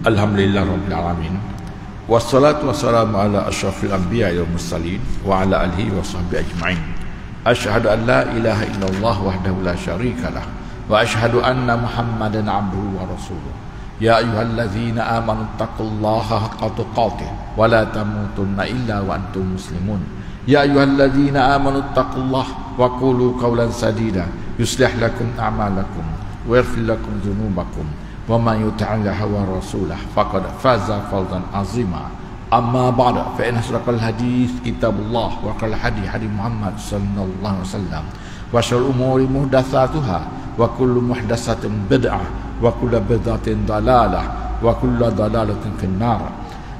Alhamdulillah Rabbil Alamin. Wassalatu wassalamu ala asyrafil anbiya wal mursalin wa ala alihi wa sahbihi ajma'in. Asyhadu an la ilaha illallah wahdahu la syarikalah wa asyhadu anna Muhammadan abduhu wa rasuluh. Ya ayyuhalladzina amanu taqullaha haqqa tuqatih wa la tamutunna illa wa antum muslimun. Ya ayyuhalladzina amanu taqullaha wa qulu qawlan sadida yuslih lakum a'malakum wa yaghfir lakum dhunubakum. Wa man yuti'illaha wa rasulahu faqad faza fawzan 'azima. Amma ba'du, fa inna asraqal hadits kitabullah wa qala hadi Muhammad sallallahu alaihi wasallam wa syarrul umuri muhdatsatuha wa kullu muhdatsatin bid'ah wa kullu bid'atin dalalah wa kullu dalalatin finnar.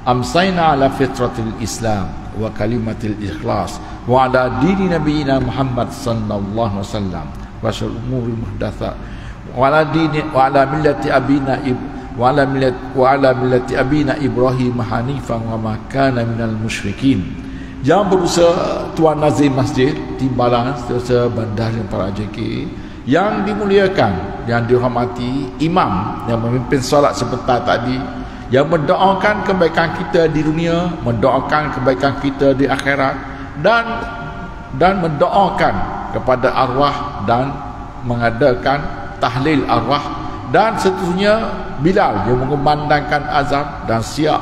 Amsayna ala fitratil islam wa kalimatil ikhlas wa ala dini nabiyina Muhammad sallallahu alaihi wasallam wa syarrul umuri muhdatsatuha wa ala millati abina Ibrahim hanifan wa ma kana minal musyrikin. Yang berusaha Tuan Nazim Masjid Timbalan, setiausaha Bandaran para JK yang dimuliakan, yang dihormati imam yang memimpin solat sebentar tadi, yang mendoakan kebaikan kita di dunia, mendoakan kebaikan kita di akhirat, dan mendoakan kepada arwah dan mengadakan tahlil arwah, dan seterusnya Bilal yang mengumandangkan azan, dan Siap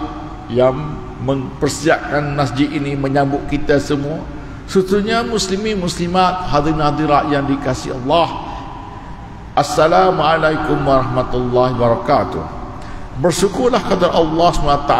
yang mempersiapkan masjid ini menyambut kita semua. Seterusnya muslimin muslimat, hadirin hadirat yang dikasihi Allah, Assalamualaikum warahmatullahi wabarakatuh. Bersyukurlah kepada Allah SWT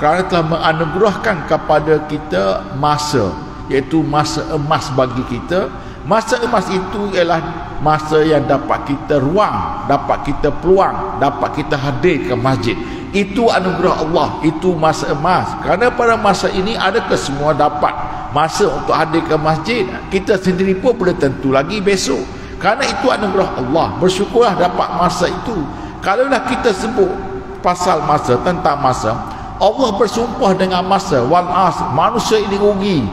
kerana telah menganugerahkan kepada kita masa, iaitu masa emas bagi kita. Masa emas itu ialah masa yang dapat kita ruang, dapat kita peluang, dapat kita hadir ke masjid. Itu anugerah Allah, itu masa emas. Kerana pada masa ini adakah semua dapat masa untuk hadir ke masjid? Kita sendiri pun boleh tentu lagi besok. Kerana itu anugerah Allah. Bersyukurlah dapat masa itu. Kalaulah kita sebut pasal masa, tentang masa, Allah bersumpah dengan masa, wal asr, manusia ini rugi.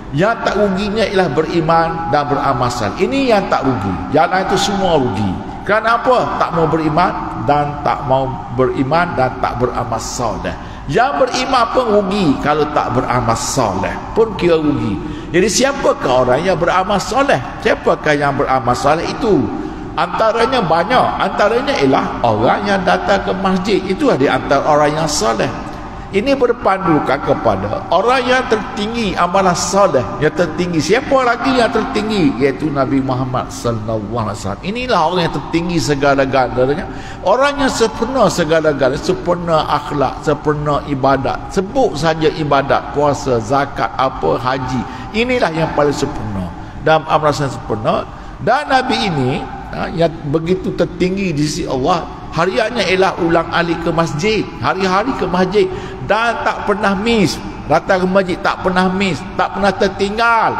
Yang tak ruginya ialah beriman dan beramal saleh. Ini yang tak rugi. Yang lain itu semua rugi. Kerana apa? Tak mau beriman dan tak beramal saleh. Yang beriman pun rugi kalau tak beramal saleh, pun kira rugi. Jadi siapakah orang yang beramal saleh? Siapakah yang beramal saleh itu? Antaranya banyak. Antaranya ialah orang yang datang ke masjid. Itu di antara orang yang saleh. Ini berpandukan kepada orang yang tertinggi, amalan soleh yang tertinggi. Siapa lagi yang tertinggi? Iaitu Nabi Muhammad sallallahu alaihi wasallam. Inilah orang yang tertinggi segala-galanya. Orang yang sempurna segala-galanya, sempurna akhlak, sempurna ibadat. Sebut saja ibadat, puasa, zakat, apa, haji. Inilah yang paling sempurna dalam amalan sempurna. Dan Nabi ini yang begitu tertinggi di sisi Allah, hariannya ialah ulang alik ke masjid, hari-hari ke masjid, dan tak pernah miss. Datang ke masjid tak pernah miss, tak pernah tertinggal,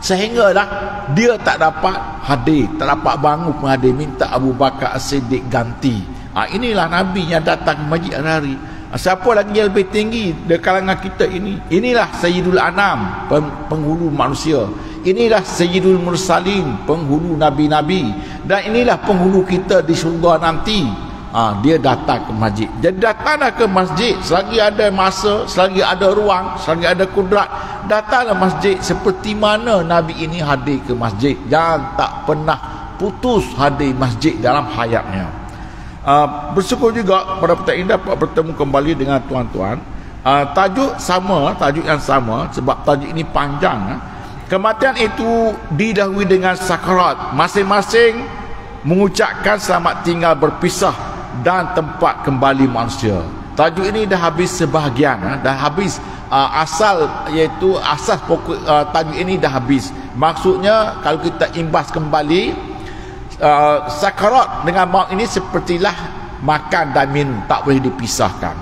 sehinggalah dia tak dapat hadir, tak dapat bangun hadir, minta Abu Bakar As-Siddiq ganti. Inilah Nabi yang datang ke masjid hari-hari. Siapa lagi yang lebih tinggi di kalangan kita ini? Inilah Sayyidul Anam, penghulu manusia. Inilah Sayyidul Mursalin, penghulu Nabi-Nabi. Dan inilah penghulu kita di syurga nanti. Dia datang ke masjid. Jadi datanglah ke masjid selagi ada masa, selagi ada ruang, selagi ada kudrat. Datanglah masjid seperti mana Nabi ini hadir ke masjid, dan tak pernah putus hadir masjid dalam hayatnya. Bersyukur juga pada petang ini dapat bertemu kembali dengan tuan-tuan. Tajuk yang sama sebab tajuk ini panjang. Kematian itu didahului dengan sakarat. Masing-masing mengucapkan selamat tinggal berpisah dan tempat kembali manusia. Tajuk ini dah habis sebahagian, dah habis asal, iaitu asas pokok tajuk ini dah habis. Maksudnya kalau kita imbas kembali, sakarat dengan maut ini sepertilah makan dan minum, tak boleh dipisahkan.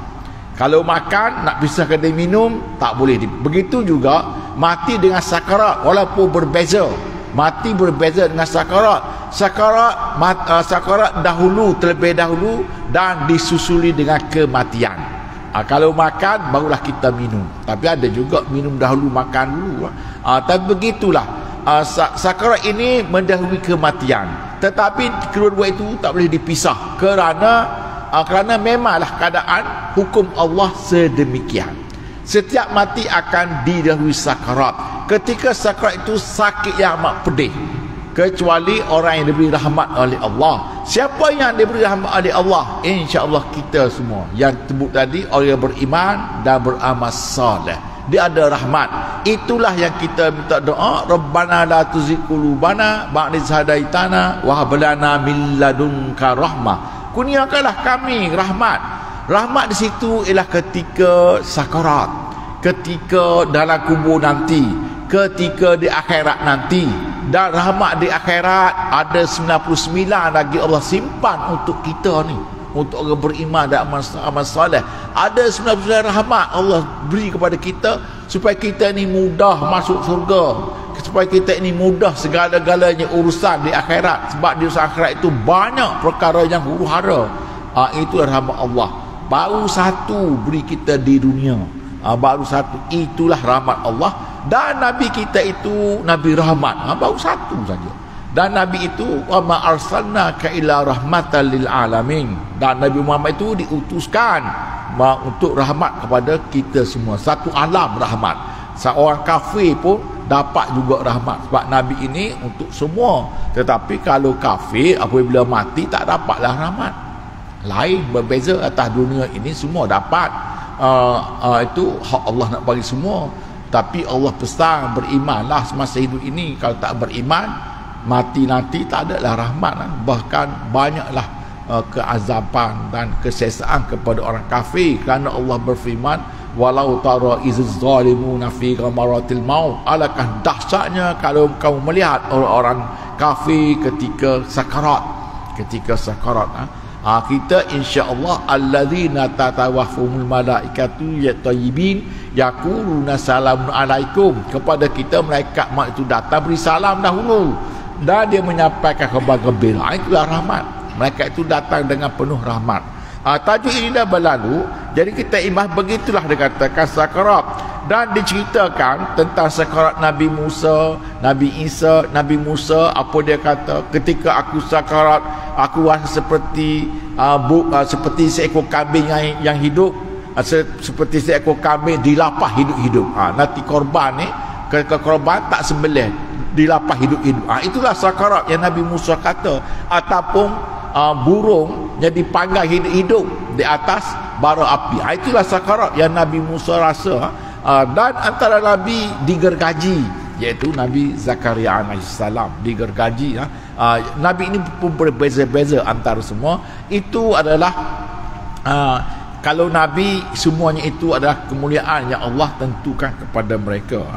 Kalau makan nak pisahkan dari minum, tak boleh. Begitu juga mati dengan sakarat, walaupun berbeza. Mati berbeza dengan sakarat. Sakarat terlebih dahulu dan disusuli dengan kematian. Kalau makan barulah kita minum. Tapi ada juga minum dahulu, makan dulu. Tapi begitulah. Sakarat ini mendahului kematian. Tetapi kedua-dua itu tak boleh dipisah, kerana Kerana memanglah keadaan hukum Allah sedemikian. Setiap mati akan didahului sakarat. Ketika sakarat itu sakit yang amat pedih, kecuali orang yang diberi rahmat oleh Allah. Siapa yang diberi rahmat oleh Allah? InsyaAllah kita semua yang sebut tadi, orang yang beriman dan beramal saleh, dia ada rahmat. Itulah yang kita minta doa, Rabbana la tuzigh qulubana ba'da idh hadaitana wa hab lana min ladunka rahmah. Kurniakanlah kami rahmat. Rahmat di situ ialah ketika sakarat, ketika dalam kubur nanti, ketika di akhirat nanti. Dan rahmat di akhirat ada 99 lagi Allah simpan untuk kita ni, untuk orang beriman dan amal soleh. Ada 99 rahmat Allah beri kepada kita supaya kita ni mudah masuk surga, supaya kita ini mudah segala-galanya urusan di akhirat. Sebab di urusan akhirat itu banyak perkara yang huru-hara. Itu rahmat Allah. Baru satu beri kita di dunia, baru satu. Itulah rahmat Allah. Dan Nabi kita itu Nabi rahmat, baru satu saja. Dan Nabi itu wa ma arsalnaka illa rahmatan lil alamin. Dan Nabi Muhammad itu diutuskan untuk rahmat kepada kita semua, satu alam rahmat. Seorang kafir pun dapat juga rahmat, sebab Nabi ini untuk semua. Tetapi kalau kafir apabila mati tak dapatlah rahmat. Lain, berbeza. Atas dunia ini semua dapat. Itu hak Allah nak bagi semua. Tapi Allah pesan berimanlah semasa hidup ini. Kalau tak beriman, mati nanti tak adalah rahmat. Bahkan banyaklah keazaban dan kesesaan kepada orang kafir. Kerana Allah berfirman, walau tara iziz zalimuna fi ghamaratil maut. Alangkah dahsyatnya kalau kamu melihat orang-orang kafir ketika sakarat. Ketika sakarat. Kita insya-Allah alladzina tatawafumul malaikatu yatayyibin yaquluna salamun alaikum. Kepada kita malaikat mak itu datang beri salam dahulu dan dia menyampaikan khabar gembira. Itulah rahmat. Malaikat itu datang dengan penuh rahmat. Tajuk ini dah berlalu. Jadi kita imah begitulah dikatakan sakarat. Dan diceritakan tentang sakarat Nabi Musa, Nabi Isa. Nabi Musa apa dia kata, ketika aku sakarat, aku rasa seperti seekor kambing yang hidup, seperti seekor kambing dilapah hidup-hidup. Nanti korban ni, korban tak sembelih, dilapah hidup-hidup. Itulah sakarat yang Nabi Musa kata. Ataupun burung yang dipanggang hidup-hidup di atas bara api. Itulah sakarat yang Nabi Musa rasa. Dan antara Nabi digergaji, iaitu Nabi Zakaria alaihissalam digergaji. Nabi ini pun berbeza-beza antara semua. Itu adalah kalau Nabi semuanya itu adalah kemuliaan yang Allah tentukan kepada mereka.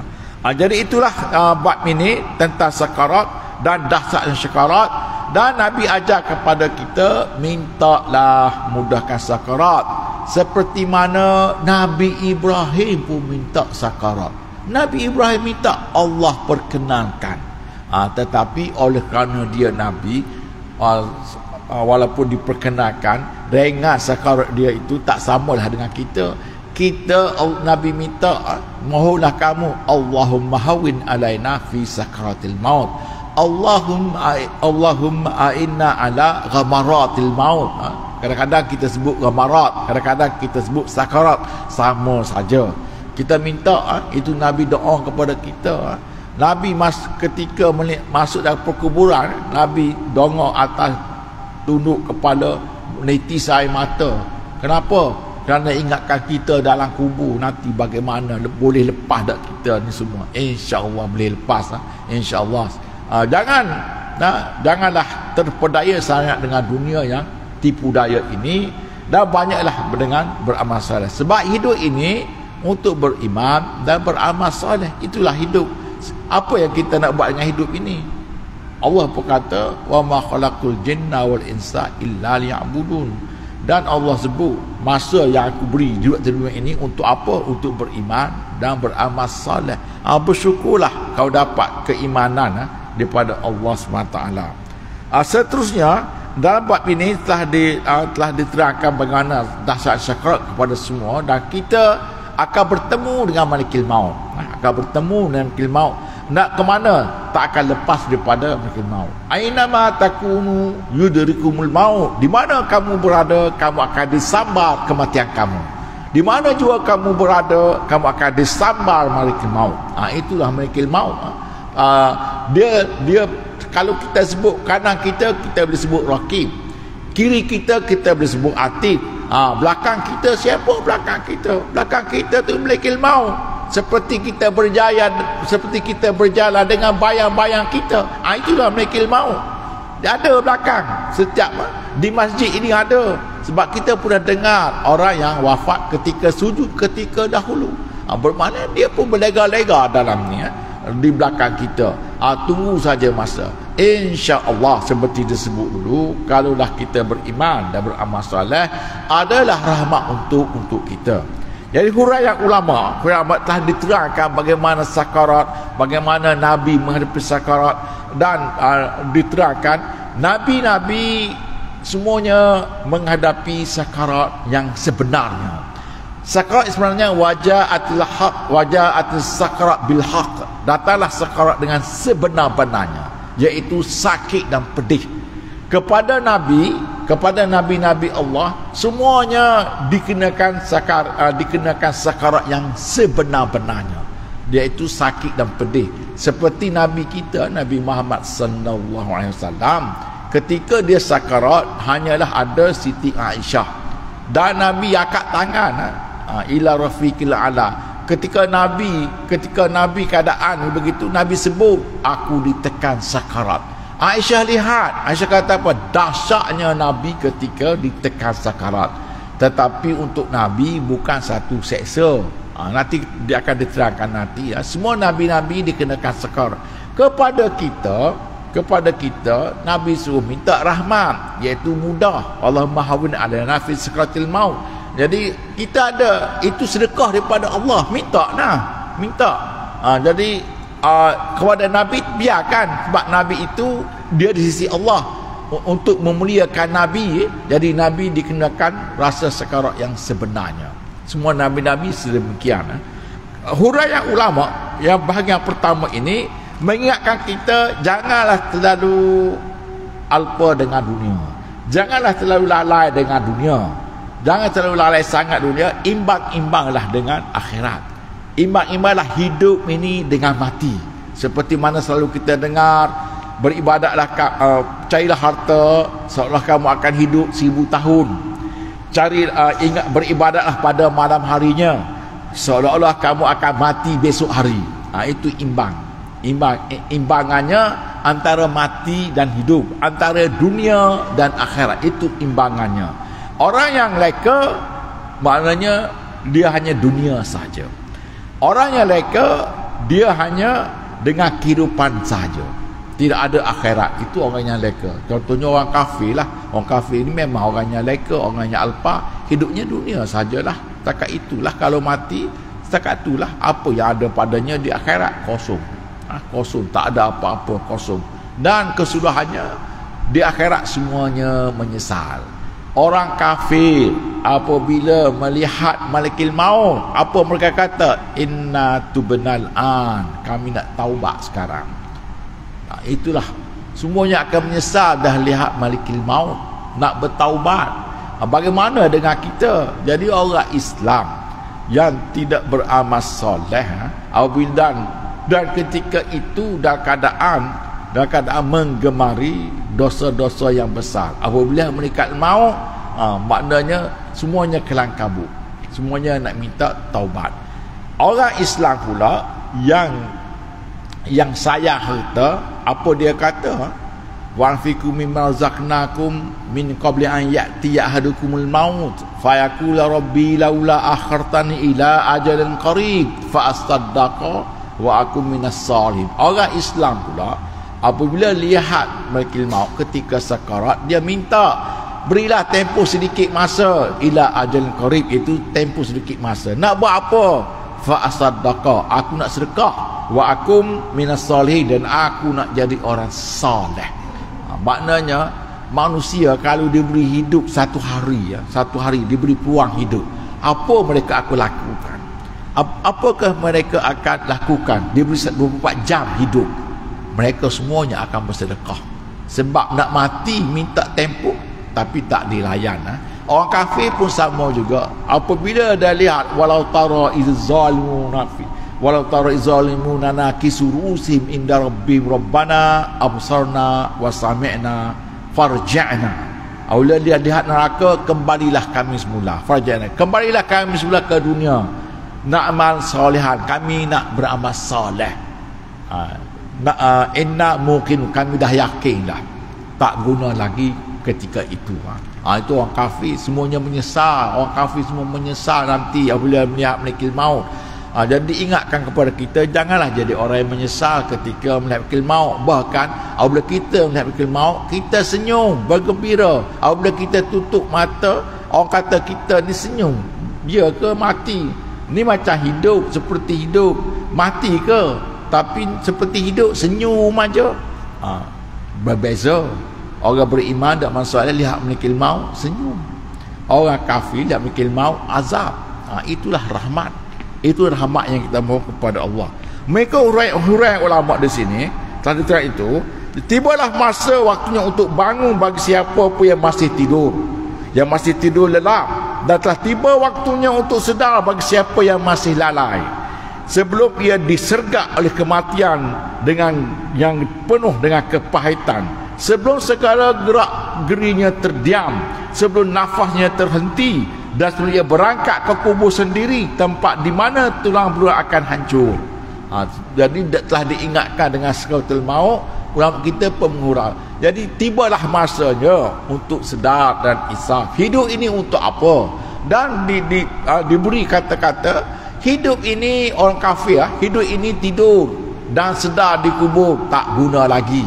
Jadi itulah bab ini tentang sakarat dan dahsyatnya sakarat. Dan Nabi ajar kepada kita, mintalah mudahkan sakarat, seperti mana Nabi Ibrahim pun minta sakarat. Nabi Ibrahim minta, Allah perkenankan. Tetapi oleh kerana dia Nabi, walaupun diperkenankan, ringan sakarat dia itu tak samalah dengan kita. Nabi minta, mohonlah kamu, Allahumma hawin alaina fi sakaratil maut. Allahumma a'inna ala ghamaratil maut. Kadang-kadang kita sebut ghamarat, kadang-kadang kita sebut sakarat, sama saja. Kita minta, itu Nabi doa kepada kita. Nabi ketika masuk dalam perkuburan, Nabi dongak atas, tunduk kepala, menitis air mata. Kenapa? Kerana ingatkan kita dalam kubur nanti bagaimana boleh lepas tak kita ni semua. InsyaAllah boleh lepas. InsyaAllah. Janganlah terpedaya sangat dengan dunia yang tipu daya ini, dan banyaklah dengan beramal soleh. Sebab hidup ini untuk beriman dan beramal soleh. Itulah hidup. Apa yang kita nak buat dengan hidup ini? Allah pun kata, wa ma khalaqul jinna wal insa illa liya'budun. Dan Allah sebut masa yang aku beri di waktu dunia ini untuk apa? Untuk beriman dan beramal soleh. Bersyukurlah kau dapat keimanan daripada Allah SWT. Seterusnya dalam bab ini telah diterangkan bagaimana dahsyat sakarat kepada semua, dan kita akan bertemu dengan Malikil Maut. Akan bertemu dengan Malikil Maut. Nak ke mana? tak akan lepas daripada malakul maut. Ainama takunu yudrikumul maut. Di mana kamu berada, kamu akan disambar kematian kamu. Di mana juga kamu berada, kamu akan disambar malakul maut. Itulah malakul maut. Dia kalau kita sebut kanan kita boleh sebut raqib. Kiri kita boleh sebut atid. Belakang kita, siapa belakang kita? Belakang kita tu malakul maut. Seperti kita berjalan dengan bayang-bayang kita. Itulah malakul maut. Dia ada belakang. Setiap di masjid ini ada. Sebab kita pernah dengar orang yang wafat ketika sujud ketika dahulu. Bermakna dia pun berlega-lega dalam ni, di belakang kita. Tunggu saja masa. InsyaAllah, seperti disebut dulu, kalaulah kita beriman dan beramal soleh, adalah rahmat untuk kita. Jadi huraian ulama telah diterangkan bagaimana sakarat, bagaimana Nabi menghadapi sakarat, dan diterangkan Nabi-Nabi semuanya menghadapi sakarat yang sebenarnya. Sakarat sebenarnya waja'atil haq, waja'atil sakarat bil haq. Datanglah sakarat dengan sebenar-benarnya, iaitu sakit dan pedih. Kepada nabi-nabi Allah semuanya dikenakan sakarat yang sebenar-benarnya, iaitu sakit dan pedih. Seperti nabi kita, Nabi Muhammad sallallahu alaihi wasallam, ketika dia sakarat hanyalah ada Siti Aisyah, dan Nabi angkat tangan ila rafiqil ala. Ketika Nabi keadaan begitu, Nabi sebut, aku ditekan sakarat. Aisyah lihat, Aisyah kata apa? Dahsyatnya Nabi ketika ditekan sakarat. Tetapi untuk Nabi bukan satu seksa. Nanti dia akan diterangkan nanti. Semua Nabi-Nabi dikenakan sakarat. Kepada kita Nabi suruh minta rahmat, iaitu mudah. Allahumma hawwin alaina fi sakratil maut. Jadi kita ada itu sedekah daripada Allah. Minta. Jadi kepada Nabi biarkan, sebab Nabi itu dia di sisi Allah untuk memuliakan Nabi. Jadi Nabi dikenakan rasa sekarat yang sebenarnya. Semua Nabi-Nabi sedemikian. Huraian ulama yang bahagian pertama ini mengingatkan kita janganlah terlalu alpa dengan dunia, janganlah terlalu lalai dengan dunia, jangan terlalu lalai sangat dunia. Imbang-imbanglah dengan akhirat. Imbang-imbanglah hidup ini dengan mati. Seperti mana selalu kita dengar, beribadatlah, carilah harta seolah kamu akan hidup 1000 tahun. Ingat beribadatlah pada malam harinya seolah-olah kamu akan mati besok hari. Itu imbangannya antara mati dan hidup, antara dunia dan akhirat. Itu imbangannya. Orang yang leka maknanya dia hanya dunia saja. Orang yang leka dia hanya dengan kehidupan saja, tidak ada akhirat. Itu orang yang leka. Contohnya orang kafir lah. Orang kafir ini memang orang yang leka, orang yang alpa. Hidupnya dunia sajalah. Setakat itulah. Kalau mati, setakat itulah. Apa yang ada padanya di akhirat? Kosong. Kosong. Tak ada apa-apa, kosong. Dan kesudahannya di akhirat semuanya menyesal. Orang kafir apabila melihat malakul maut, apa mereka kata? Inna tubnal an, kami nak taubat sekarang. Itulah, semuanya akan menyesal dah lihat malakul maut, nak bertaubat. Bagaimana dengan kita? Jadi orang Islam yang tidak beramal soleh, dan ketika itu dalam keadaan menggemari dosa-dosa yang besar, apabila mendekat maut, maknanya semuanya kelang kabut, semuanya nak minta taubat. Orang Islam pula yang sayang harta, apa dia kata? Wa anfiqu mimma razaqnakum min qabli an ya'ti ahadukumul maut fayaqulu rabbi laula akhartani ila ajalin qarib fa astaddaqa wa akum minas salihin. Orang Islam pula apabila lihat malakul maut ketika sakarat, dia minta berilah tempoh sedikit masa, ila ajal qarib, itu tempoh sedikit masa. Nak buat apa? Fa asaddaqa, aku nak sedekah, wa akum minas salihin, dan aku nak jadi orang soleh. Maknanya manusia kalau diberi hidup satu hari diberi peluang hidup, apa mereka akan lakukan? Apakah mereka akan lakukan? Diberi 24 jam hidup. mereka semuanya akan bersedekah. Sebab nak mati minta tempoh tapi tak dilayan. Orang kafir pun sama juga. Apabila dah lihat walau tara izzalimun fi walau tara izzalimuna nakisurusim inda rabbim rabbana absarna wa sami'na farja'na. Apabila dia lihat neraka, kembalilah kami semula. Farja'na, kembalilah kami semula ke dunia. Nak amal solehan, kami nak beramal soleh. Inna mungkin, kami dah yakin dah tak guna lagi ketika itu. Itu orang kafir semuanya menyesal. Orang kafir semua menyesal nanti apabila melihat malakul maut. Jadi ingatkan kepada kita, janganlah jadi orang yang menyesal ketika melihat malakul maut. Bahkan apabila kita melihat malakul maut, kita senyum, bergembira. Apabila kita tutup mata, orang kata kita ni senyum. Dia ke mati? Ni macam hidup, seperti hidup. Mati ke? Tapi seperti hidup, senyum aja. Berbeza. Orang beriman tak masalah lihat malakul maut senyum. Orang kafir lihat malakul maut azab. Itulah rahmat. Itu rahmat yang kita mohon kepada Allah. Mereka hurai ulama di sini tadi itu, tibalah masa waktunya untuk bangun bagi siapa pun yang masih tidur. Yang masih tidur lelap, dan telah tiba waktunya untuk sedar bagi siapa yang masih lalai. Sebelum ia disergap oleh kematian dengan yang penuh dengan kepahitan. Sebelum segala gerak gerinya terdiam, sebelum nafasnya terhenti, dan sebelum ia berangkat ke kubur sendiri, tempat di mana tulang belulang akan hancur. Jadi telah diingatkan dengan sakaratul maut, ulama kita pemengurang. Jadi tibalah masanya untuk sedar dan insaf. Hidup ini untuk apa? Dan diberi kata-kata, hidup ini orang kafir, hidup ini tidur dan sedar di kubur tak guna lagi.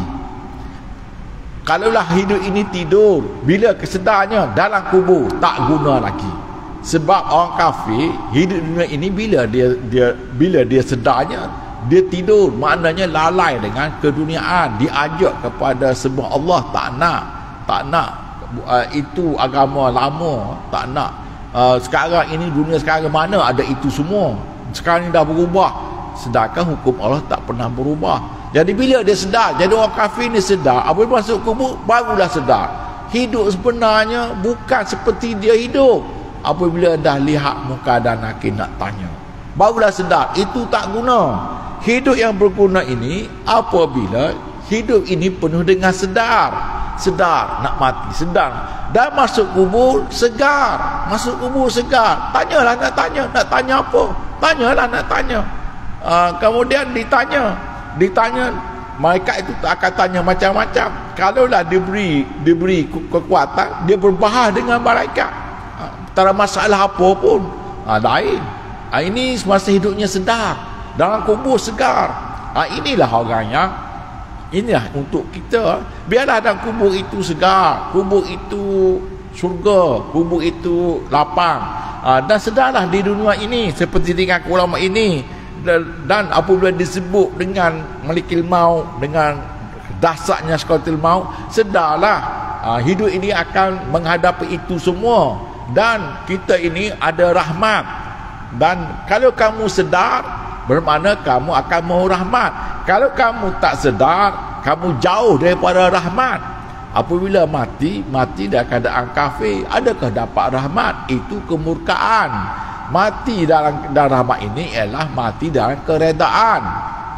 Kalaulah hidup ini tidur, bila kesedarnya dalam kubur tak guna lagi. Sebab orang kafir hidup dunia ini bila dia sedarnya, dia tidur, maknanya lalai dengan keduniaan, diajak kepada sembah Allah, tak nak itu agama lama, tak nak. Sekarang ini dunia sekarang mana ada itu semua. Sekarang ini dah berubah, sedangkan hukum Allah tak pernah berubah. Jadi bila dia sedar, jadi orang kafir ni sedar, apabila masuk kubur barulah sedar hidup sebenarnya bukan seperti dia hidup. Apabila dah lihat muka dan nakir nak tanya, barulah sedar itu tak guna. Hidup yang berguna ini apabila hidup ini penuh dengan sedar nak mati, sedar, dan masuk kubur segar. Masuk kubur segar, tanyalah nak tanya apa, tanyalah nak tanya. Kemudian ditanya, malaikat itu akan tanya macam-macam. Kalaulah diberi kekuatan, dia berbahas dengan malaikat, tak ada masalah apa pun. Lain. Ini semasa hidupnya sedar, dalam kubur segar. Inilah orangnya. Inilah untuk kita. Biarlah dalam kubur itu segar, kubur itu syurga, kubur itu lapang. Dan sedarlah di dunia ini seperti dengan ulama ini. Dan apabila disebut dengan malakul maut, dengan dahsyatnya sakaratul maut, sedarlah hidup ini akan menghadapi itu semua. Dan kita ini ada rahmat. Dan kalau kamu sedar, bermakna kamu akan mahu rahmat. Kalau kamu tak sedar, kamu jauh daripada rahmat. Apabila mati dalam keadaan kafir, adakah dapat rahmat? Itu kemurkaan. Mati dalam rahmat ini ialah mati dalam keredaan.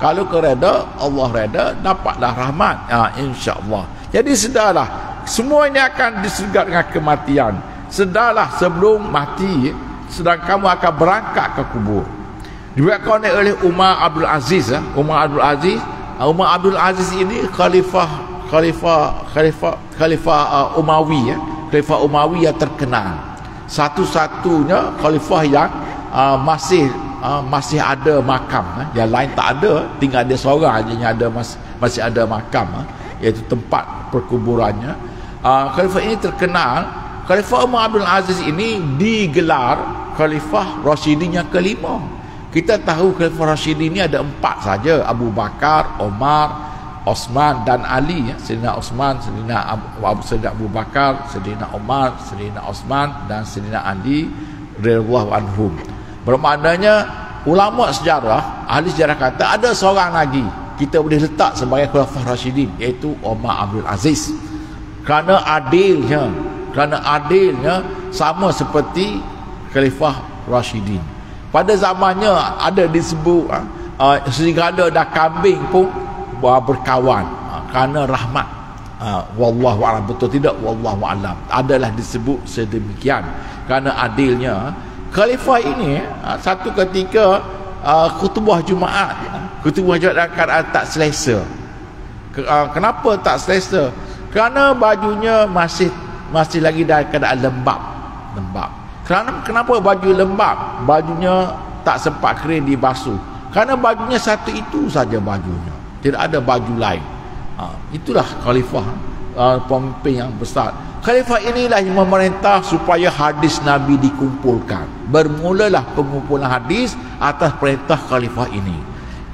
Kalau kereda, Allah reda, dapatlah rahmat, insya-Allah. Jadi sedarlah, semua ini akan disergap dengan kematian. Sedarlah sebelum mati, sedang kamu akan berangkat ke kubur. Diriwayatkan oleh Umar Abdul Aziz. Umar Abdul Aziz ini khalifah Umawi, khalifah Umawi yang terkenal. Satu-satunya khalifah yang masih ada makam. Yang lain tak ada, tinggal dia seorang aja yang ada, masih ada makam, iaitu tempat perkuburannya. Khalifah ini terkenal. Khalifah Umar Abdul Aziz ini digelar Khalifah Rasyidin yang kelima. Kita tahu Khalifah Rasyidin ini ada 4 saja, Abu Bakar, Omar, Osman dan Ali. Sayyidina Osman, Sayyidina Abu Bakar, Sayyidina Omar, Sayyidina Osman dan Sayyidina Ali radhiyallahu anhum. Bermaknanya ulama sejarah, ahli sejarah kata ada seorang lagi kita boleh letak sebagai Khulafaur Rasyidin, iaitu Umar Abdul Aziz. Kerana adilnya sama seperti Khalifah Rasyidin. Pada zamannya ada disebut serigala dan kambing pun berkawan kerana rahmat. Wallahu a'lam, betul tidak wallahu a'lam, adalah disebut sedemikian kerana adilnya. Khalifah ini satu ketika khutbah Jumaat tak selesa. Kenapa tak selesa? Kerana bajunya masih lagi dalam keadaan lembab. Kenapa baju lembab? Bajunya tak sempat kering dibasuh. Kerana bajunya satu itu saja bajunya, tidak ada baju lain. Itulah khalifah, pemimpin yang besar. Khalifah inilah yang memerintah supaya hadis Nabi dikumpulkan. Bermulalah pengumpulan hadis atas perintah khalifah ini.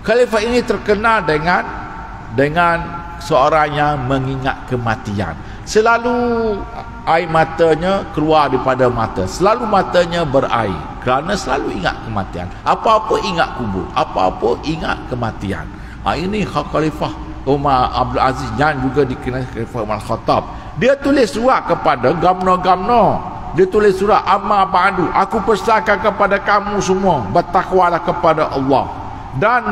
Khalifah ini terkenal dengan seorang yang mengingat kematian. Selalu air matanya keluar daripada mata, selalu matanya berair kerana selalu ingat kematian. Apa-apa ingat kubur, apa-apa ingat kematian. Ini Khalifah Umar Abdul Aziz yang juga dikenal Khalifah Umar Khattab. Dia tulis surat kepada gamno-gamno. Dia tulis surat, amma ba'du, aku pesankan kepada kamu semua, bertakwalah kepada Allah dan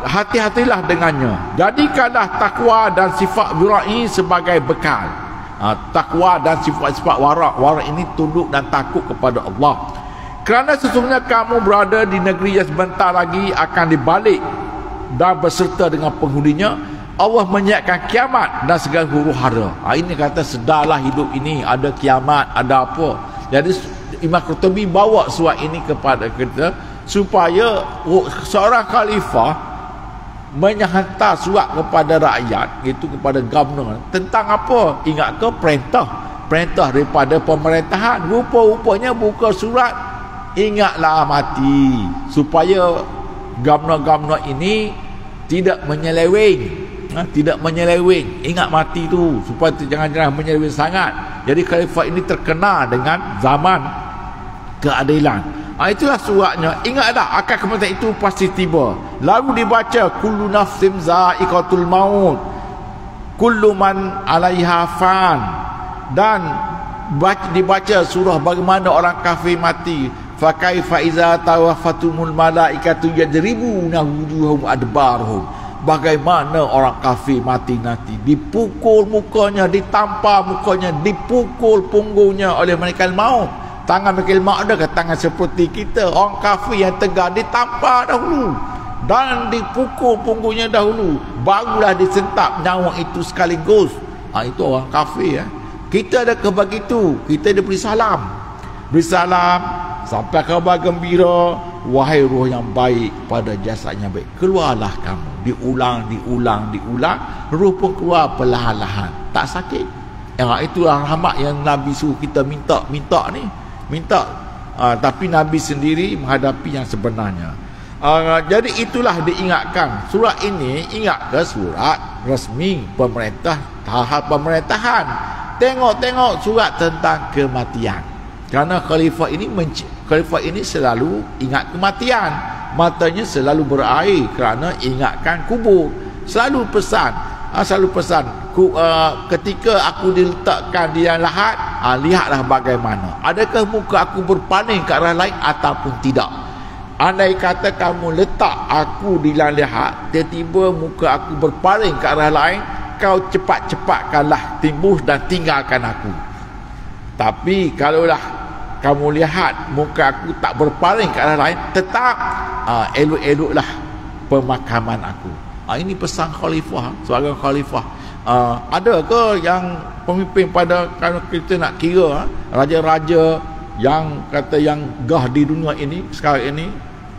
hati-hatilah dengannya. Jadikanlah takwa dan sifat wira'i sebagai bekal. Takwa dan sifat-sifat wara' ini tunduk dan takut kepada Allah. Kerana sesungguhnya kamu berada di negeri yang sebentar lagi akan dibalik dan berserta dengan penghuninya. Allah menyiapkan kiamat dan segala huru-hara. Ini kata sedarlah hidup ini, ada kiamat, ada apa. Jadi Imam Qurtubi bawa surat ini kepada kita supaya seorang khalifah menghantar surat kepada rakyat, itu kepada governor, tentang apa? Ingat ke perintah daripada pemerintahan. Rupa-rupanya buka surat, ingatlah mati, supaya governor-governor ini tidak menyeleweng. Ingat mati tu, supaya jangan menyeleweng sangat. Jadi khalifah ini terkenal dengan zaman keadilan. Itulah suratnya. Ingatlah akan kematian itu pasti tiba. Lalu dibaca kullu nafsin za'iqatul maut, kullu man 'alaiha fan, dan dibaca surah bagaimana orang kafir mati. Fa kaifa iza tawaffatumul malaikatu yadribuna wujuhum adbarhum. Bagaimana orang kafir mati nanti dipukul mukanya, ditampar mukanya, dipukul punggungnya oleh malaikat maut. Tangan malaikat maut ada ke tangan seperti kita. Orang kafir yang tegar ditampar dahulu dan dipukul punggungnya dahulu, barulah disentap nyawa itu sekaligus. Itu orang kafir. Kita ada khabar gitu, kita ada beri salam sampai khabar gembira, wahai roh yang baik pada jasadnya baik, keluarlah kamu. Diulang, roh pun keluar perlahan-lahan, tak sakit. Itulah rahmat yang Nabi suruh kita minta. Tapi Nabi sendiri menghadapi yang sebenarnya. Jadi itulah diingatkan. Surat ini ingat ke surat resmi pemerintah, tahap pemerintahan. Tengok surat tentang kematian. Kerana khalifah ini selalu ingat kematian. Matanya selalu berair kerana ingatkan kubur. Selalu pesan. Ketika aku diletakkan di dalam lahat, lihatlah bagaimana. Adakah muka aku berpaling ke arah lain ataupun tidak? Andai kata kamu letak aku di dalam lahat, tiba-tiba muka aku berpaling ke arah lain, kau cepat-cepatkanlah timbus dan tinggalkan aku. Tapi kalaulah kamu lihat muka aku tak berpaling ke arah lain, tetap elok-eloklah pemakaman aku. Ini pesan khalifah, seorang khalifah. Ada ke yang pemimpin pada, kalau kita nak kira raja-raja yang kata yang gah di dunia ini sekarang ini,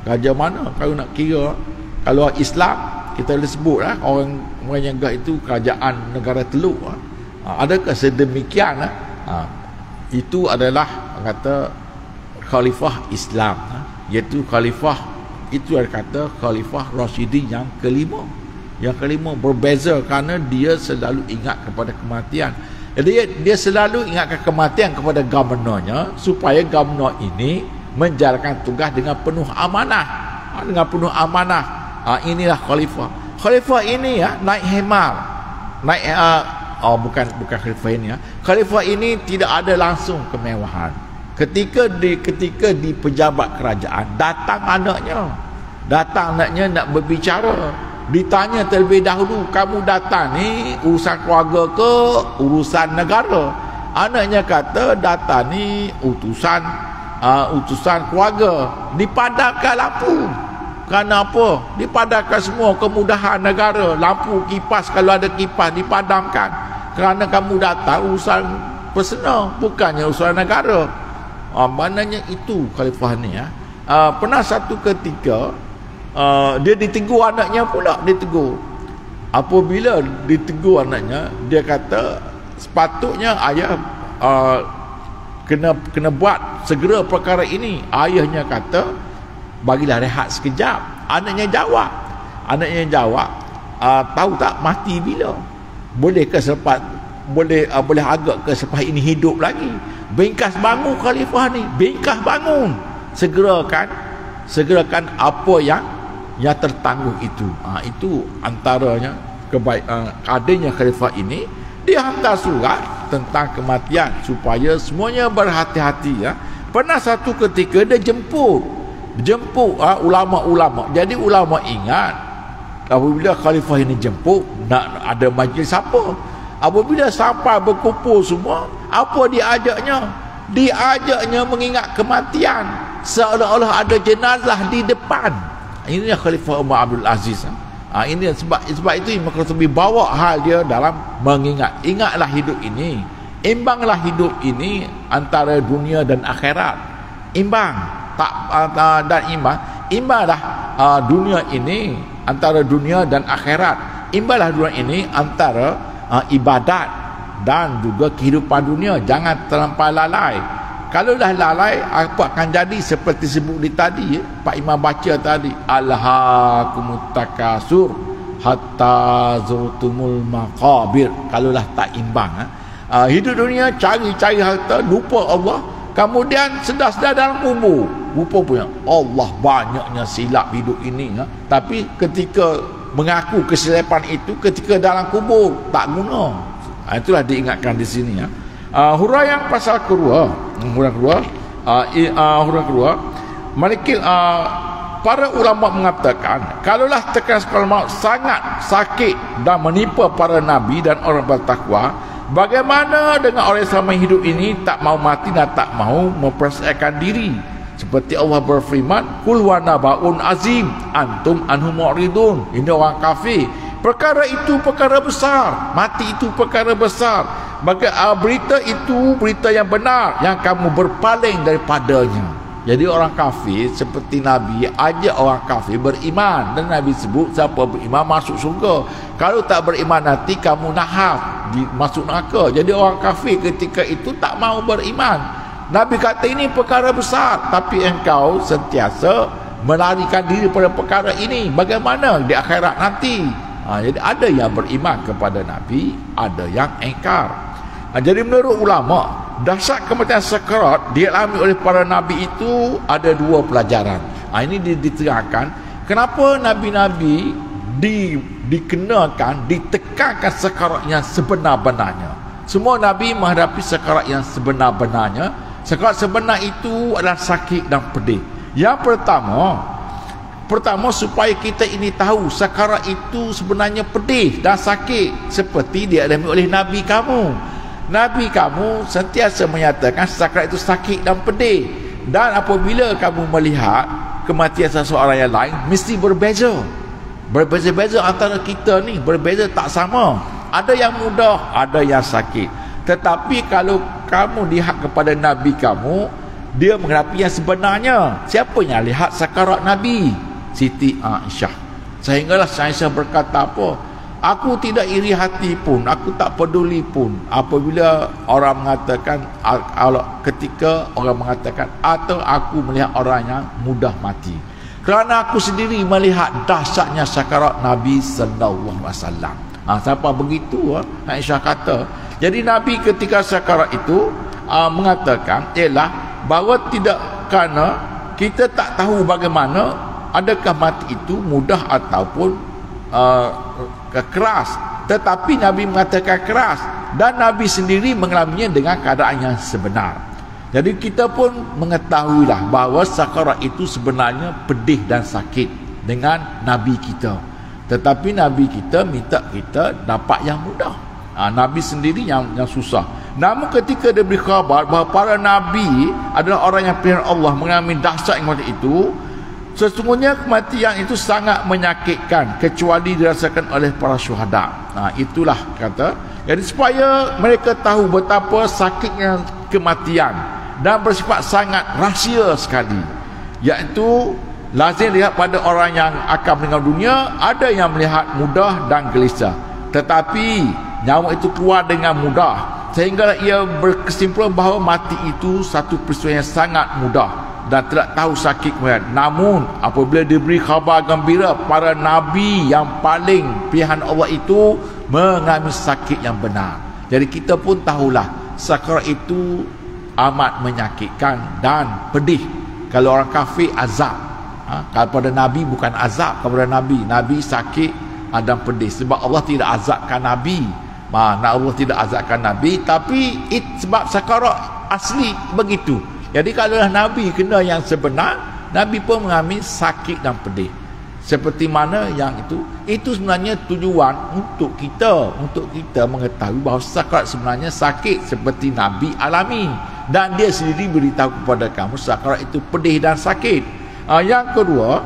raja mana kalau nak kira? Kalau Islam kita boleh sebut orang yang gah itu kerajaan negara Teluk. Adakah sedemikian? Itu adalah kata khalifah Islam, iaitu khalifah, itu ada kata khalifah Rasyidin yang kelima. Yang kelima berbeza kerana dia selalu ingat kepada kematian. Jadi dia selalu ingatkan kematian kepada gubernurnya supaya gubernur ini menjalankan tugas dengan penuh amanah. Inilah khalifah. Khalifah ini ya naik hemar, naik bukan khalifah ini ya. Khalifah ini tidak ada langsung kemewahan. Ketika di pejabat kerajaan datang anaknya nak berbicara, ditanya terlebih dahulu, kamu datang ni urusan keluarga ke urusan negara? Anaknya kata datang ni utusan keluarga. Dipadamkan lampu. Kerana apa? Dipadamkan semua kemudahan negara. Lampu, kipas, kalau ada kipas dipadamkan. Kerana kamu datang urusan personal, bukannya urusan negara. Maknanya itu khalifah ni ya. Pernah satu ketika dia ditegur anaknya pula, ditegur. Apabila ditegur anaknya, dia kata sepatutnya ayah kena buat segera perkara ini. Ayahnya kata bagilah rehat sekejap. Anaknya jawab, tahu tak mati bila? Boleh agak ke selepas ini hidup lagi? Bengkas bangun khalifah ni, bengkas bangun. Segerakan apa yang tertangguh itu. Itu antaranya adanya khalifah ini. Dia hantar surat tentang kematian supaya semuanya berhati-hati ya. Pernah satu ketika dia jemput ulama-ulama. Jadi ulama ingat apabila khalifah ini jemput nak ada majlis apa. Apabila sampai berkumpul semua, apa diajaknya mengingat kematian, seolah-olah ada jenazah di depan. Ini Khalifah Umar Abdul Aziz. Ini sebab itu Imam Qurtubi bawa hal dia dalam ingatlah hidup ini, imbanglah hidup ini antara dunia dan akhirat. Imbanglah dunia ini antara dunia dan akhirat. Imbanglah dunia ini antara ibadat dan juga kehidupan dunia. Jangan terlampau lalai. Kalau dah lalai, apa akan jadi? Seperti sebut di tadi Pak Imam baca tadi, alhaakumut takasur hatta zurtumul maqabir. Kalau dah tak imbang hidup dunia, cari harta, lupa Allah, kemudian sedar-sedar dalam kubur, lupa punya Allah. Banyaknya silap hidup ini tapi ketika mengaku kesilapan itu ketika dalam kubur tak guna. Itulah diingatkan di sini ya. Huraian pasal kedua, para ulama mengatakan, kalaulah tekanan sakaratul maut sangat sakit dan menimpa para nabi dan orang bertakwa, bagaimana dengan orang yang selama hidup ini tak mau mati dan tak mau mempersiapkan diri? Seperti Allah berfirman, kul wa nabaun azim antum anhum mu'ridun. Ini orang kafir. Perkara itu perkara besar, mati itu perkara besar. Berita itu berita yang benar yang kamu berpaling daripadanya. Jadi orang kafir seperti Nabi ajak orang kafir beriman, dan Nabi sebut siapa beriman masuk surga. Kalau tak beriman nanti kamu nahas masuk neraka. Jadi orang kafir ketika itu tak mau beriman. Nabi kata ini perkara besar, tapi engkau sentiasa melarikan diri pada perkara ini. Bagaimana di akhirat nanti? Jadi ada yang beriman kepada Nabi, ada yang engkar. Jadi menurut ulama, dahsyat kematian sakarat dialami oleh para Nabi itu ada dua pelajaran. Ini diterangkan kenapa Nabi-Nabi dikenakan, ditekankan sakarat yang sebenar-benarnya. Semua Nabi menghadapi sakarat yang sebenar-benarnya. Sakarat sebenar itu adalah sakit dan pedih. Yang pertama supaya kita ini tahu sakarat itu sebenarnya pedih dan sakit seperti dialami oleh Nabi kamu. Nabi kamu sentiasa menyatakan sakarat itu sakit dan pedih. Dan apabila kamu melihat kematian seseorang yang lain, mesti berbeza. Berbeza-beza antara kita ni, berbeza tak sama. Ada yang mudah, ada yang sakit. Tetapi kalau kamu lihat kepada Nabi kamu, dia menghadapi yang sebenarnya. Siapa yang lihat sakarat Nabi? Siti Aisyah. Sehinggalah Aisyah berkata apa? Aku tidak iri hati pun, aku tak peduli pun apabila orang mengatakan, ketika orang mengatakan atau aku melihat orang yang mudah mati. Kerana aku sendiri melihat dahsyatnya sakarat Nabi sallallahu alaihi wasallam. Siapa begitu Aisyah kata. Jadi Nabi ketika sakarat itu mengatakan ialah bahawa tidak, kerana kita tak tahu bagaimana adakah mati itu mudah ataupun keras, tetapi Nabi mengatakan keras dan Nabi sendiri mengalaminya dengan keadaan yang sebenar. Jadi kita pun mengetahuilah bahawa sakarat itu sebenarnya pedih dan sakit dengan Nabi kita, tetapi Nabi kita minta kita dapat yang mudah. Nabi sendiri yang susah. Namun ketika dia beri khabar bahawa para Nabi adalah orang yang pilihan Allah mengalami dahsyat yang macam itu, sesungguhnya kematian itu sangat menyakitkan kecuali dirasakan oleh para syuhada. Itulah kata. Jadi supaya mereka tahu betapa sakitnya kematian dan bersifat sangat rahsia sekali, iaitu lazim lihat pada orang yang akan meninggal dunia, ada yang melihat mudah dan gelisah, tetapi nyawa itu keluar dengan mudah, sehingga ia berkesimpulan bahawa mati itu satu peristiwa yang sangat mudah dan tidak tahu sakit kemudian. Namun apabila diberi khabar gembira, para Nabi yang paling pilihan Allah itu mengalami sakit yang benar. Jadi kita pun tahulah sakarat itu amat menyakitkan dan pedih. Kalau orang kafir azab, kepada Nabi bukan azab. Kepada Nabi sakit dan pedih, sebab Allah tidak azabkan Nabi. Allah tidak azabkan Nabi, tapi sebab sakarat asli begitu. Jadi kalau Nabi kena yang sebenar, Nabi pun mengalami sakit dan pedih. Seperti mana yang itu sebenarnya tujuan untuk kita mengetahui bahawa sakarat sebenarnya sakit seperti Nabi alami, dan dia sendiri beritahu kepada kamu sakarat itu pedih dan sakit. Yang kedua,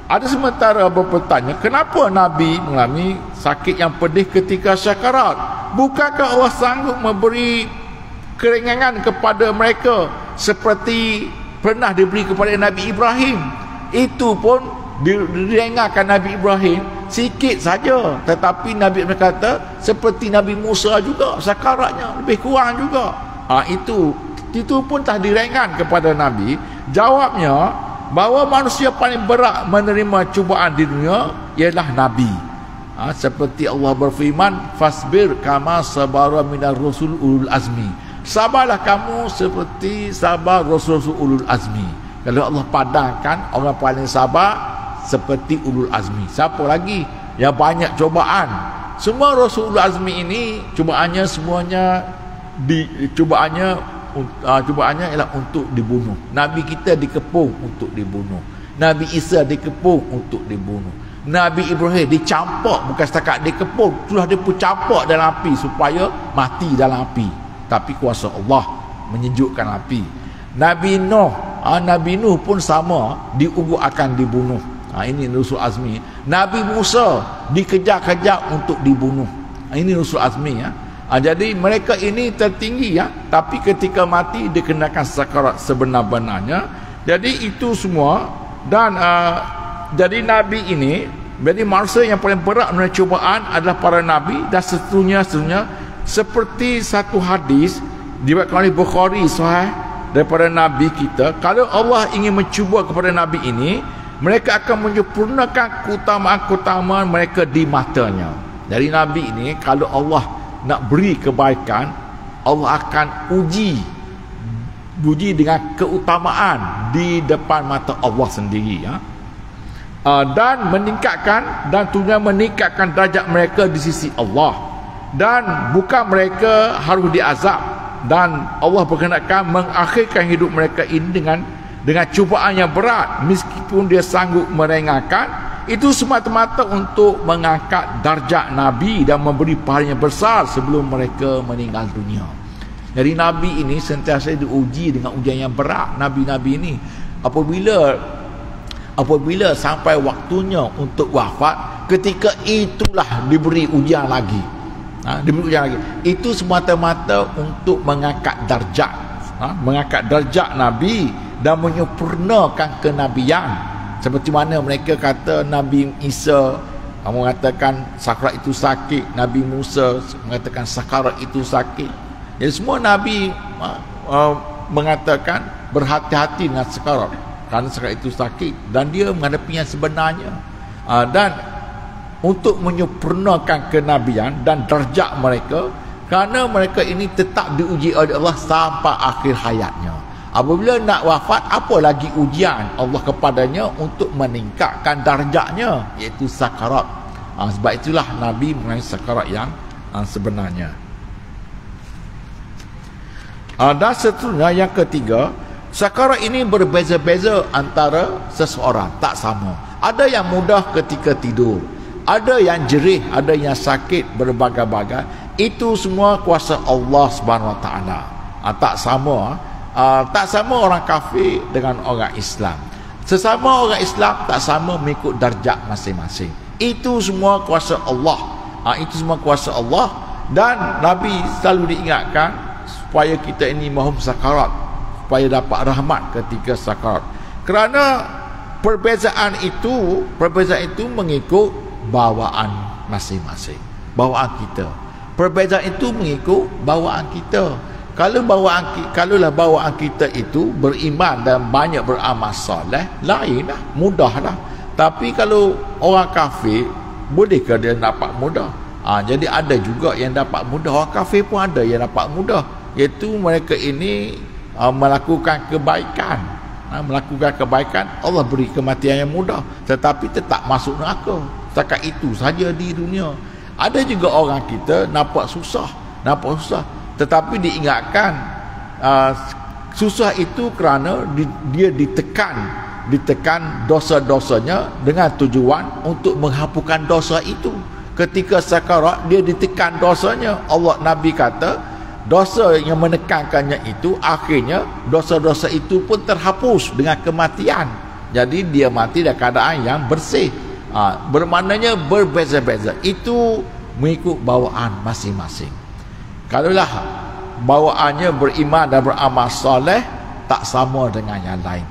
ada sementara bertanya, kenapa Nabi mengalami sakit yang pedih ketika sakarat? Bukankah Allah sanggup memberi keringanan kepada mereka seperti pernah diberi kepada Nabi Ibrahim? Itu pun diringankan Nabi Ibrahim sikit saja, tetapi Nabi berkata seperti Nabi Musa juga sakaratnya lebih kurang juga. Itu pun tak diringan kepada Nabi. Jawabnya bahawa manusia paling berat menerima cubaan di dunia ialah Nabi. Seperti Allah berfirman, fasbir kama sabara minar rusul ulul azmi. Sabarlah kamu seperti sabar rasul-rasul ulul azmi. Kalau Allah padankan orang paling sabar seperti ulul azmi, siapa lagi yang banyak cubaan? Semua rasul ulul azmi ini cubaannya semuanya cubaannya ialah untuk dibunuh. Nabi kita dikepung untuk dibunuh. Nabi Isa dikepung untuk dibunuh. Nabi Ibrahim dicampak, bukan setakat dikepung, sudah dia pun campak dalam api supaya mati dalam api, tapi kuasa Allah menyejukkan api. Nabi Nuh pun sama, diugut akan dibunuh. Ini Rasul Azmi. Nabi Musa dikejar-kejar untuk dibunuh. Ini Rasul Azmi. Jadi mereka ini tertinggi, tapi ketika mati dikenakan sakarat sebenar-benarnya. Jadi itu semua. Dan jadi Nabi ini, jadi manusia yang paling berat menerima cubaan adalah para Nabi, dan seterusnya seperti satu hadis diriwayatkan oleh Bukhari sahih daripada Nabi kita, kalau Allah ingin mencuba kepada Nabi ini, mereka akan menyempurnakan keutamaan-keutamaan mereka di matanya. Dari Nabi ini, kalau Allah nak beri kebaikan, Allah akan uji dengan keutamaan di depan mata Allah sendiri, dan meningkatkan dan tujuan meningkatkan derajat mereka di sisi Allah, dan bukan mereka harus diazab, dan Allah berkehendak mengakhirkan hidup mereka ini dengan cubaan yang berat, meskipun dia sanggup meringankan. Itu semata-mata untuk mengangkat darjat Nabi dan memberi pahala yang besar sebelum mereka meninggal dunia. Jadi Nabi ini sentiasa diuji dengan ujian yang berat. Nabi-Nabi ini apabila sampai waktunya untuk wafat, ketika itulah diberi ujian lagi. Itu semata-mata untuk mengangkat darjat, mengangkat darjat Nabi dan menyempurnakan kenabian. Seperti mana mereka kata Nabi Isa mengatakan sakarat itu sakit, Nabi Musa mengatakan sakarat itu sakit. Jadi semua Nabi mengatakan berhati-hati dengan sakarat, kerana sakarat itu sakit, dan dia menghadapi yang sebenarnya. Dan untuk menyempurnakan kenabian dan darjat mereka, kerana mereka ini tetap diuji oleh Allah sampai akhir hayatnya. Apabila nak wafat, apa lagi ujian Allah kepadanya untuk meningkatkan darjatnya, iaitu sakarat. Sebab itulah Nabi mengenai sakarat yang sebenarnya. Dan seterusnya yang ketiga, sakarat ini berbeza-beza antara seseorang, tak sama. Ada yang mudah ketika tidur, ada yang jerih, ada yang sakit, berbagai-bagai. Itu semua kuasa Allah Subhanahu Wa Taala. Tak sama. Tak sama orang kafir dengan orang Islam. Sesama orang Islam tak sama mengikut darjat masing-masing. Itu semua kuasa Allah. Itu semua kuasa Allah. Dan Nabi selalu diingatkan supaya kita ini mohon sakarat, supaya dapat rahmat ketika sakarat. Kerana perbezaan itu mengikut bawaan masing-masing, bawaan kita. Perbezaan itu mengikut bawaan kita. Kalaulah bawaan kita itu beriman dan banyak beramal soleh, lainlah, mudahlah. Tapi kalau orang kafir, bolehkah dia dapat mudah? Jadi ada juga yang dapat mudah. Orang kafir pun ada yang dapat mudah, iaitu mereka ini melakukan kebaikan. Melakukan kebaikan, Allah beri kematian yang mudah, tetapi tetap masuk neraka. Setakat itu saja di dunia. Ada juga orang kita nampak susah, tetapi diingatkan susah itu kerana dia ditekan dosa-dosanya dengan tujuan untuk menghapuskan dosa itu. Ketika sakarat dia ditekan dosanya, Nabi kata dosa yang menekankannya itu akhirnya dosa-dosa itu pun terhapus dengan kematian. Jadi dia mati dalam keadaan yang bersih. Bermaknanya berbeza-beza. Itu mengikut bawaan masing-masing. Kalaulah bawaannya beriman dan beramal soleh, tak sama dengan yang lain.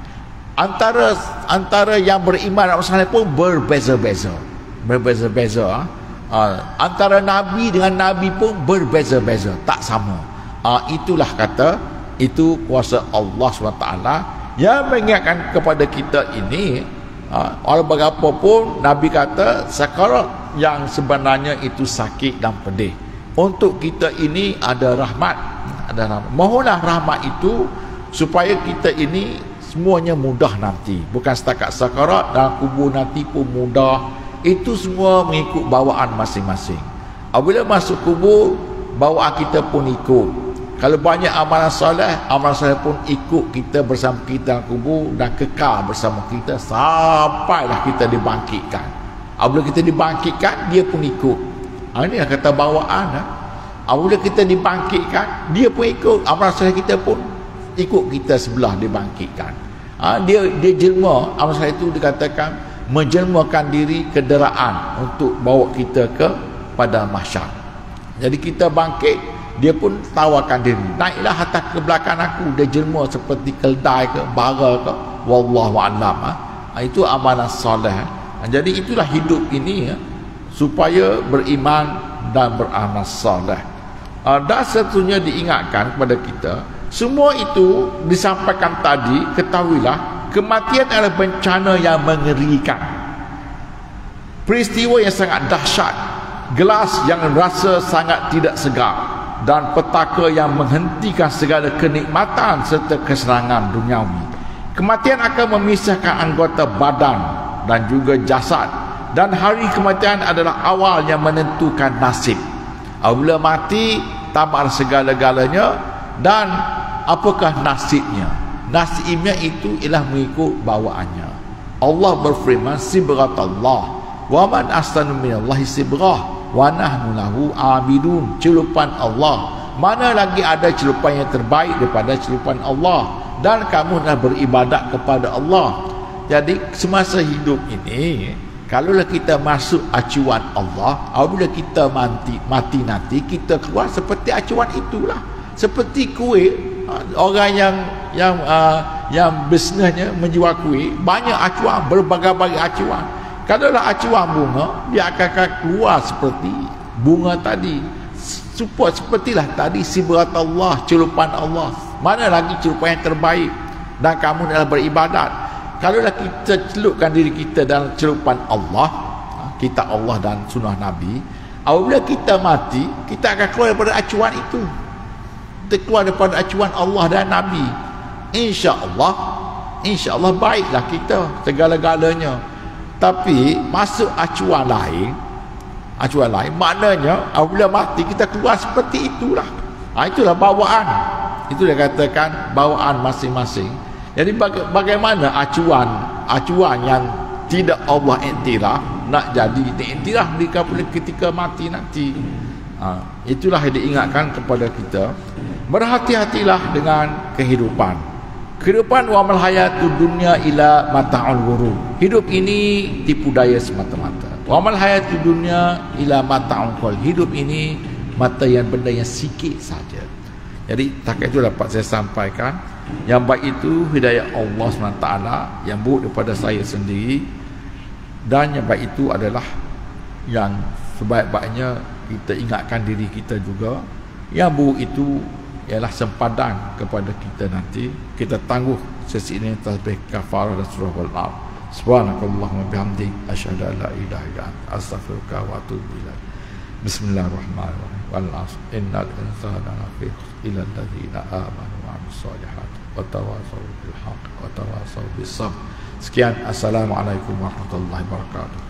Antara yang beriman dan beramal soleh pun berbeza-beza. Antara Nabi dengan Nabi pun berbeza-beza, tak sama. Itulah kata, itu kuasa Allah SWT yang mengingatkan kepada kita ini. Walau bagaimanapun Nabi kata sakarat yang sebenarnya itu sakit dan pedih. Untuk kita ini ada rahmat, mohonlah rahmat itu supaya kita ini semuanya mudah nanti. Bukan setakat sakarat, dalam kubur nanti pun mudah. Itu semua mengikut bawaan masing-masing. Apabila masuk kubur, bawaan kita pun ikut. Kalau banyak amalan soleh pun ikut kita bersama kita dalam kubur dan kekal bersama kita sampailah kita dibangkitkan. Apabila kita dibangkitkan, dia pun ikut. Ini kata bawaan. Apabila kita dibangkitkan, dia pun ikut. Amalan soleh kita pun ikut kita sebelah dibangkitkan. Dia jelma. Amalan soleh itu dikatakan menjelmakan diri kenderaan untuk bawa kita pada mahsyar. Jadi kita bangkit, dia pun tawarkan diri, naiklah atas ke belakang aku. Dia jelma seperti keldai ke bara ke, wallahu a'lam. Itu amalan soleh. Jadi itulah hidup ini supaya beriman dan beramal soleh. Dan seterusnya diingatkan kepada kita, semua itu disampaikan tadi, ketahuilah kematian adalah bencana yang mengerikan, peristiwa yang sangat dahsyat, gelas yang rasa sangat tidak segar, dan petaka yang menghentikan segala kenikmatan serta kesenangan duniawi. Kematian akan memisahkan anggota badan dan juga jasad, dan hari kematian adalah awal yang menentukan nasib. Apabila mati, tamat segala-galanya, dan apakah nasibnya? Nasibnya itu ialah mengikut bawaannya. Allah berfirman, sibghatallah wa man ahsanu minallahi sibrah wa nahnu lahu abidun. Celupan Allah, mana lagi ada celupan yang terbaik daripada celupan Allah, dan kamu dah beribadat kepada Allah. Jadi semasa hidup ini, kalaulah kita masuk acuan Allah, apabila kita mati nanti, kita keluar seperti acuan itulah. Seperti kuih, orang yang bisnesnya menjual kuih, banyak acuan, berbagai-bagai acuan. Kalaulah acuan bunga, dia akan keluar seperti bunga tadi. Sepertilah tadi sibrat Allah, celupan Allah. Mana lagi celupan yang terbaik, dan kamu adalah beribadat. Kalaulah kita celupkan diri kita dalam celupan Allah, kitab Allah dan sunnah Nabi, apabila kita mati, kita akan keluar daripada acuan itu. Kita keluar daripada acuan Allah dan Nabi. InsyaAllah baiklah kita segala-galanya. Tapi masuk acuan lain, acuan lain. Maknanya apabila mati kita keluar seperti itulah. Itulah bawaan. Itu dia katakan bawaan masing-masing. Jadi bagaimana acuan yang tidak Allah iktiraf nak jadi iktiraf mereka pada ketika mati nanti. Itulah yang diingatkan kepada kita. Berhati-hatilah dengan kehidupan. Kehidupan wa mal hayatud dunya ila mata'ul ghurur. Hidup ini tipu daya semata-mata. Wa mal hayatud dunya ila mata'ul ghurur. Hidup ini mata yang benda yang sikit saja. Jadi takat itu dapat saya sampaikan. Yang baik itu hidayah Allah SWT yang buruk daripada saya sendiri, dan yang baik itu adalah yang sebaik-baiknya kita ingatkan diri kita juga. Yang buruk itu ialah sempadan kepada kita nanti. Kita tangguh sesi ini tasbih kafarah dan surah al-Al. Subhanakallahumma bihamdik asyhadu an la ilaha illa anta astaghfiruka wa atubu ilaik. Bismillahirrahmanirrahim. Wal 'asr innal insana lafi khusr illa alladziina aamanu wa 'amilus shalihaati wa tawassaw bil haqqi wa tawassaw bis sabr. Sekian, assalamualaikum warahmatullahi wabarakatuh.